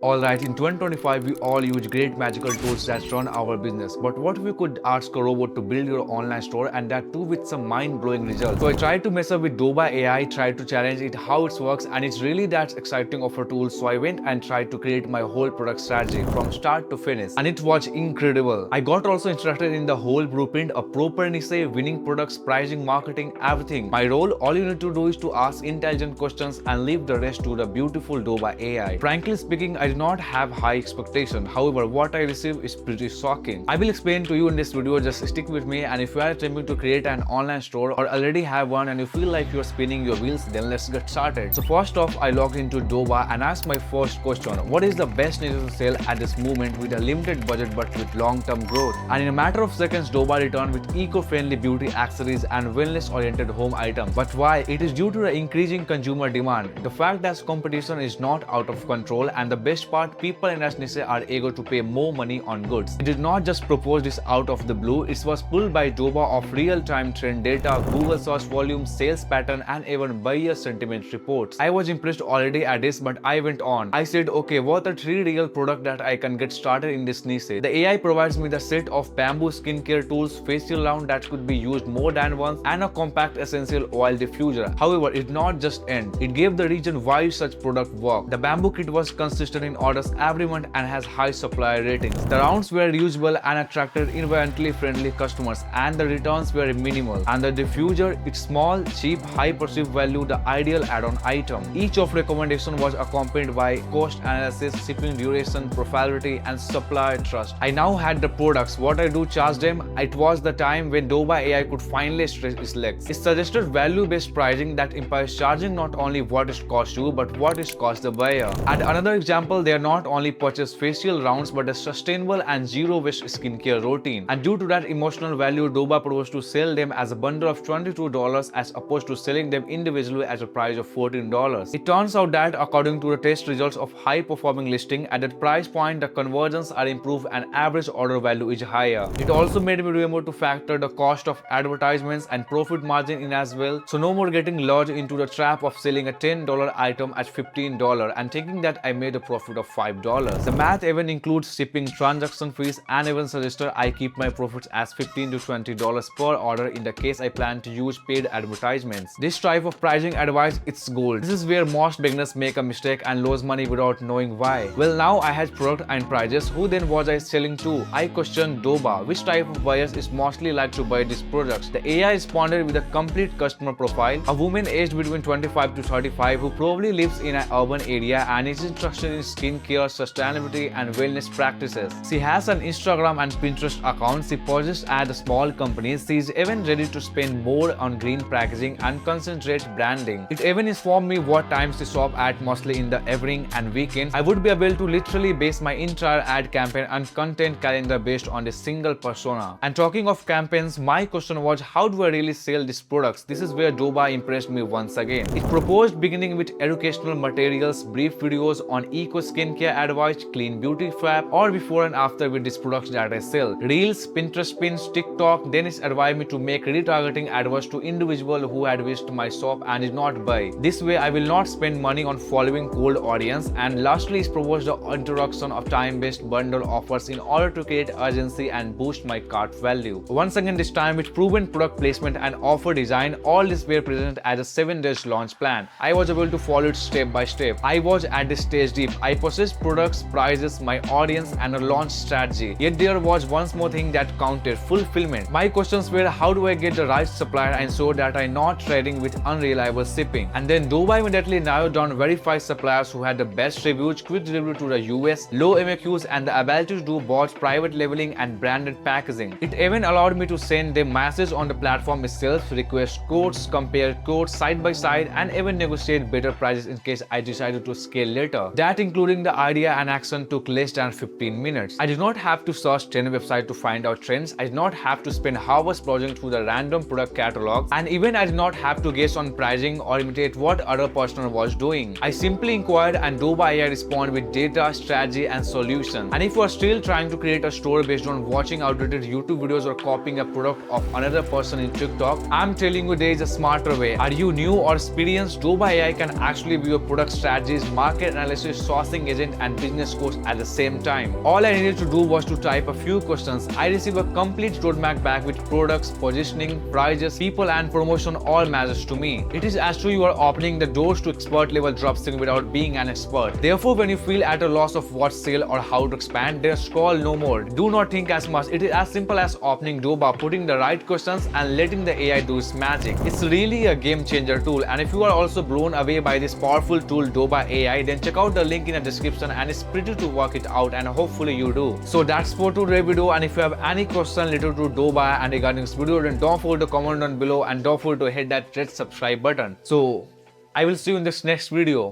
Alright, in 2025, we all use great magical tools that run our business. But what if we could ask a robot to build your online store, and that too with some mind-blowing results? So I tried to mess up with Doba AI, tried to challenge it how it works, and it's really that exciting of a tool. So I went and tried to create my whole product strategy from start to finish, and it was incredible. I got also instructed in the whole blueprint, a proper niche, winning products, pricing, marketing, everything. My role, all you need to do is to ask intelligent questions and leave the rest to the beautiful Doba AI. Frankly speaking, I did not have high expectations. However, what I received is pretty shocking. I will explain to you in this video, just stick with me, and if you are attempting to create an online store or already have one and you feel like you're spinning your wheels, then let's get started. So first off, I logged into Doba and asked my first question: what is the best niche to sell at this moment with a limited budget but with long-term growth? And in a matter of seconds, Doba returned with eco-friendly beauty accessories and wellness-oriented home items. But why? It is due to the increasing consumer demand. The fact that competition is not out of control, and the best part, people in that niche are eager to pay more money on goods. It did not just propose this out of the blue, it was pulled by Doba of real-time trend data, Google search volume, sales pattern, and even buyer sentiment reports. I was impressed already at this, but I went on. I said, okay, what are 3 real products that I can get started in this niche? The AI provides me the set of bamboo skincare tools, facial round that could be used more than once, and a compact essential oil diffuser. However, it did not just end. It gave the reason why such product work. The bamboo kit was consistent in orders every month and has high supplier ratings. The rounds were reusable and attracted environmentally friendly customers, and the returns were minimal. And the diffuser, it's small, cheap, high perceived value, the ideal add-on item. Each of recommendation was accompanied by cost analysis, shipping duration, profitability, and supplier trust. I now had the products. What I do charge them? It was the time when Doba AI could finally stretch its legs. It suggested value-based pricing that implies charging not only what it costs you, but what it costs the buyer. And another example, they are not only purchase facial rounds but a sustainable and zero-waste skincare routine. And due to that emotional value, Doba proposed to sell them as a bundle of $22 as opposed to selling them individually at a price of $14. It turns out that according to the test results of high-performing listing, at that price point, the conversions are improved and average order value is higher. It also made me remember to factor the cost of advertisements and profit margin in as well, so no more getting lured into the trap of selling a $10 item at $15 and thinking that I made a profit of $5. The math even includes shipping, transaction fees, and even suggested I keep my profits as $15 to $20 per order in the case I plan to use paid advertisements. This type of pricing advice, it's gold. This is where most beginners make a mistake and lose money without knowing why. Well, now I had product and prices. Who then was I selling to? I questioned Doba. Which type of buyers is mostly like to buy these products? The AI responded with a complete customer profile. A woman aged between 25 to 35 who probably lives in an urban area and is interested in skincare, sustainability, and wellness practices. She has an Instagram and Pinterest account. She purchased at a small company. She is even ready to spend more on green packaging and concentrate branding. It even informed me what times to shop at, mostly in the evening and weekends. I would be able to literally base my entire ad campaign and content calendar based on a single persona. And talking of campaigns, my question was, how do I really sell these products? This is where Doba impressed me once again. It proposed beginning with educational materials, brief videos on eco skincare advice, clean beauty fab, or before and after with these products that I sell. Reels, Pinterest pins, TikTok. Then it advised me to make retargeting advice to individuals who had visited my shop and did not buy. This way I will not spend money on following cold audience. And lastly, it proposed the introduction of time-based bundle offers in order to create urgency and boost my cart value. Once again, this time with proven product placement and offer design, all this were presented as a 7-day launch plan. I was able to follow it step by step. I was at this stage deep. I possessed products, prices, my audience, and a launch strategy. Yet there was one more thing that counted: fulfillment. My questions were, how do I get the right supplier and ensure that I'm not trading with unreliable shipping? And then Doba immediately narrowed down verified suppliers who had the best reviews, quick delivery to the US, low MAQs, and the ability to do both private labeling and branded packaging. It even allowed me to send them messages on the platform itself, request quotes, compare quotes side by side, and even negotiate better prices in case I decided to scale later. That including the idea and action took less than 15 minutes. I did not have to search 10 websites to find out trends. I did not have to spend hours browsing through the random product catalogs, and even I did not have to guess on pricing or imitate what other person was doing. I simply inquired and Doba AI responded with data, strategy, and solution. And if you are still trying to create a store based on watching outdated YouTube videos or copying a product of another person in TikTok, I'm telling you there is a smarter way. Are you new or experienced? Doba AI can actually view your product strategies, market analysis, source marketing agent and business coach at the same time. All I needed to do was to type a few questions. I received a complete roadmap back with products, positioning, prices, people and promotion all matters to me. It is as though you are opening the doors to expert level dropshipping without being an expert. Therefore, when you feel at a loss of what sale or how to expand, there's call no more. Do not think as much. It is as simple as opening Doba, putting the right questions and letting the AI do its magic. It's really a game changer tool, and if you are also blown away by this powerful tool Doba AI, then check out the link in the description and it's pretty to work it out, and hopefully you do. So that's for today's video, and if you have any question related to Doba and regarding this video, then don't forget to comment down below and don't forget to hit that red subscribe button. So I will see you in this next video.